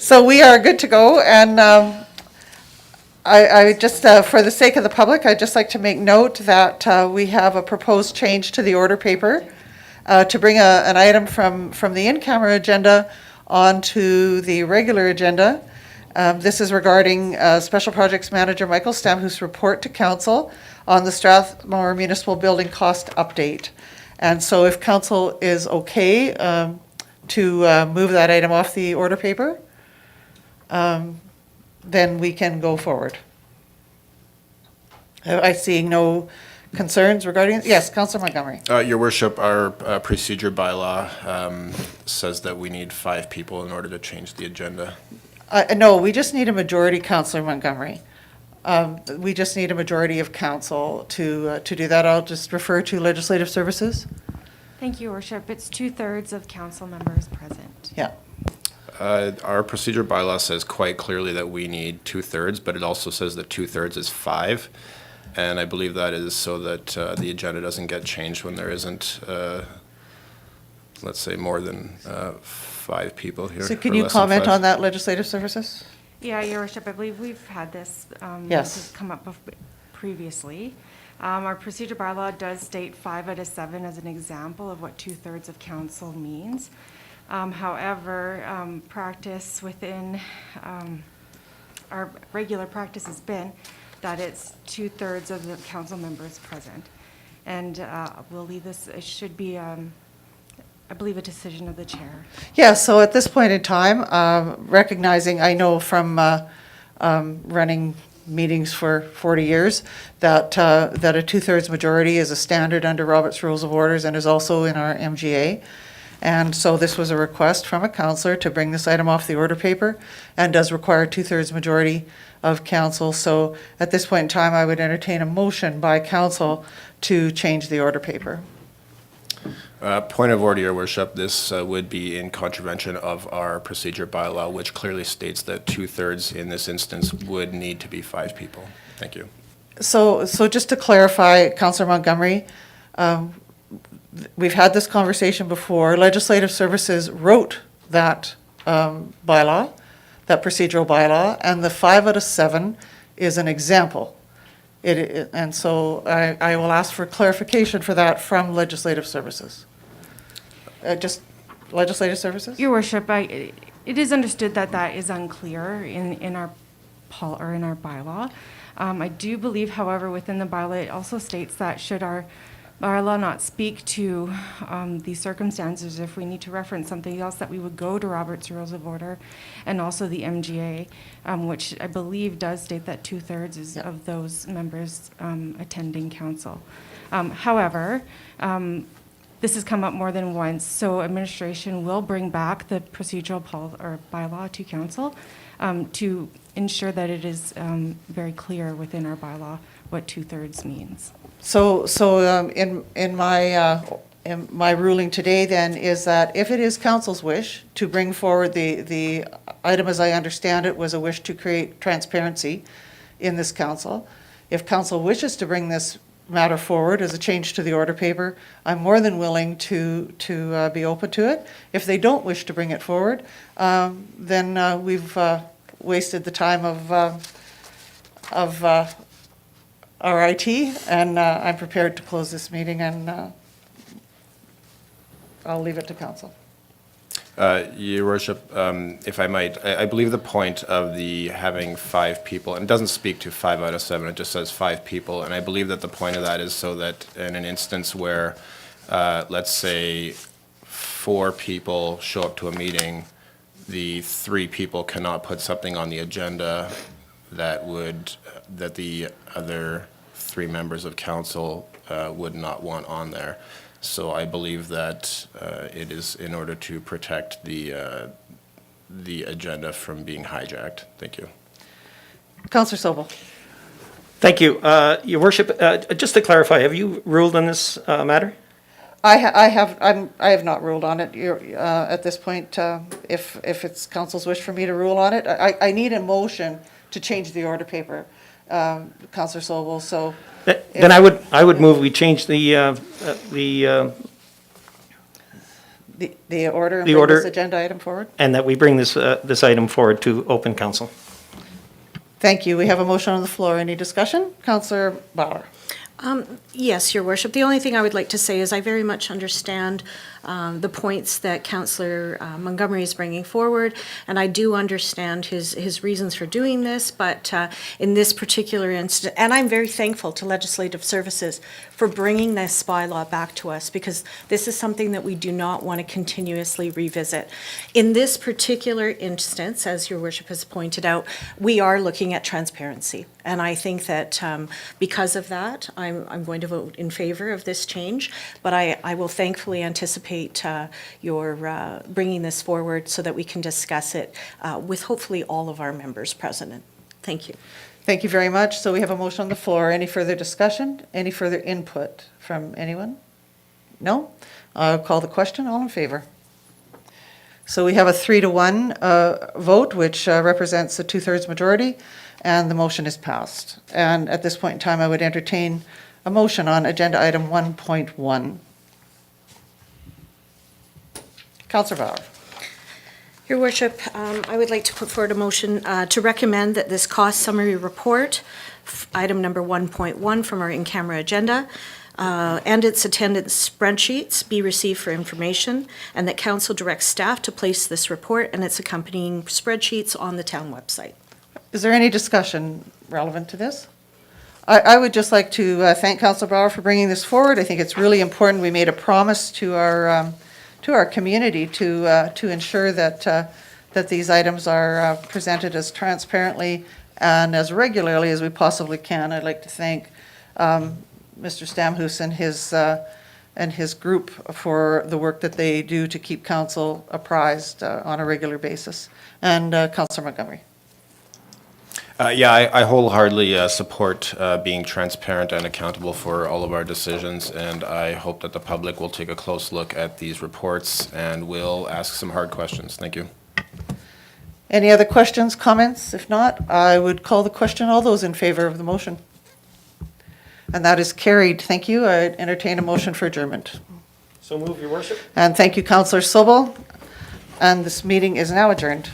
So we are good to go, and I just, for the sake of the public, I'd just like to make note that we have a proposed change to the order paper to bring an item from the in-camera agenda onto the regular agenda. This is regarding Special Projects Manager Michael Stamhuth's report to council on the Strathmore Municipal Building Cost Update. And so if council is okay to move that item off the order paper, then we can go forward. I see no concerns regarding, yes, Councillor Montgomery. Your Worship, our procedure bylaw says that we need 5 people in order to change the agenda. No, we just need a majority, Councillor Montgomery. We just need a majority of council to do that. I'll just refer to Legislative Services. Thank you, Worship. It's 2/3 of council members present. Yeah. Our procedure bylaw says quite clearly that we need 2/3, but it also says that 2/3 is 5. And I believe that is so that the agenda doesn't get changed when there isn't, let's say, more than 5 people here. So can or you less than comment 5. on that, Legislative Services? Yeah, Your Worship, I believe we've had this. Yes. This has come up previously. Our procedure bylaw does state 5 out of 7 as an example of what 2/3 of council means. However, practice within, our regular practice has been that it's 2/3 of the council members present. And we'll leave this, it should be, I believe, a decision of the chair. Yeah, so at this point in time, recognizing, I know from running meetings for 40 years, that a 2/3 majority is a standard under Robert's Rules of Orders and is also in our MGA. And so this was a request from a councillor to bring this item off the order paper and does require 2/3 majority of council. So at this point in time, I would entertain a motion by council to change the order paper. Point of order, Your Worship. This would be in contravention of our procedure bylaw, which clearly states that 2/3 in this instance would need to be 5 people. Thank you. So just to clarify, Councillor Montgomery, we've had this conversation before. Legislative Services wrote that bylaw, that procedural bylaw, and the 5 out of 7 is an example. And so I will ask for clarification for that from Legislative Services. Just Legislative Services? Your Worship, it is understood that that is unclear in our in our bylaw. I do believe, however, within the bylaw, it also states that should our bylaw not speak to these circumstances, if we need to reference something else, that we would go to Robert's Rules of Order and also the MGA, which I believe does state that 2/3 is of those members attending council. However, this has come up more than once, so administration will bring back the procedural bylaw to council to ensure that it is very clear within our bylaw what 2/3 means. So in my ruling today then is that if it is council's wish to bring forward the item, as I understand it, was a wish to create transparency in this council. If council wishes to bring this matter forward as a change to the order paper, I'm more than willing to be open to it. If they don't wish to bring it forward, then we've wasted the time of our IT, and I'm prepared to close this meeting, and I'll leave it to council. Your Worship, if I might, I believe the point of the having 5 people, and it doesn't speak to 5 out of 7, it just says 5 people, and I believe that the point of that is so that in an instance where, let's say, 4 people show up to a meeting, the 3 people cannot put something on the agenda that the other 3 members of council would not want on there. So I believe that it is in order to protect the agenda from being hijacked. Thank you. Councillor Sobel. Thank you. Your Worship, just to clarify, have you ruled on this matter? I have not ruled on it at this point. If it's council's wish for me to rule on it, I need a motion to change the order paper, Councillor Sobel. So then I would move we change the The order and The bring order- this agenda item forward? and that we bring this item forward to open council. Thank you. We have a motion on the floor. Any discussion? Councillor Bauer. Yes, Your Worship. The only thing I would like to say is I very much understand the points that Councillor Montgomery is bringing forward, and I do understand his reasons for doing this, but in this particular instance, and I'm very thankful to Legislative Services for bringing this bylaw back to us, because this is something that we do not want to continuously revisit. In this particular instance, as Your Worship has pointed out, we are looking at transparency, and I think that because of that, I'm going to vote in favor of this change, but I will thankfully anticipate your bringing this forward so that we can discuss it with hopefully all of our members present. Thank you. Thank you very much. So we have a motion on the floor. Any further discussion? Any further input from anyone? No? I'll call the question. All in favor? So we have a 3-to-1 vote, which represents a 2/3 majority, and the motion is passed. And at this point in time, I would entertain a motion on agenda item 1.1. Councillor Bauer. Your Worship, I would like to put forward a motion to recommend that this cost summary report, item number 1.1 from our in-camera agenda, and its attendance spreadsheets be received for information, and that council directs staff to place this report and its accompanying spreadsheets on the town website. Is there any discussion relevant to this? I would just like to thank Councillor Bauer for bringing this forward. I think it's really important. We made a promise to our community to ensure that these items are presented as transparently and as regularly as we possibly can. I'd like to thank Mr. Stamhus and his group for the work that they do to keep council apprised on a regular basis. And Councillor Montgomery. Yeah, I wholeheartedly support being transparent and accountable for all of our decisions, and I hope that the public will take a close look at these reports and will ask some hard questions. Thank you. Any other questions, comments? If not, I would call the question. All those in favor of the motion? And that is carried. Thank you. I entertain a motion for adjournment. So move, Your Worship. And thank you, Councillor Sobel. And this meeting is now adjourned.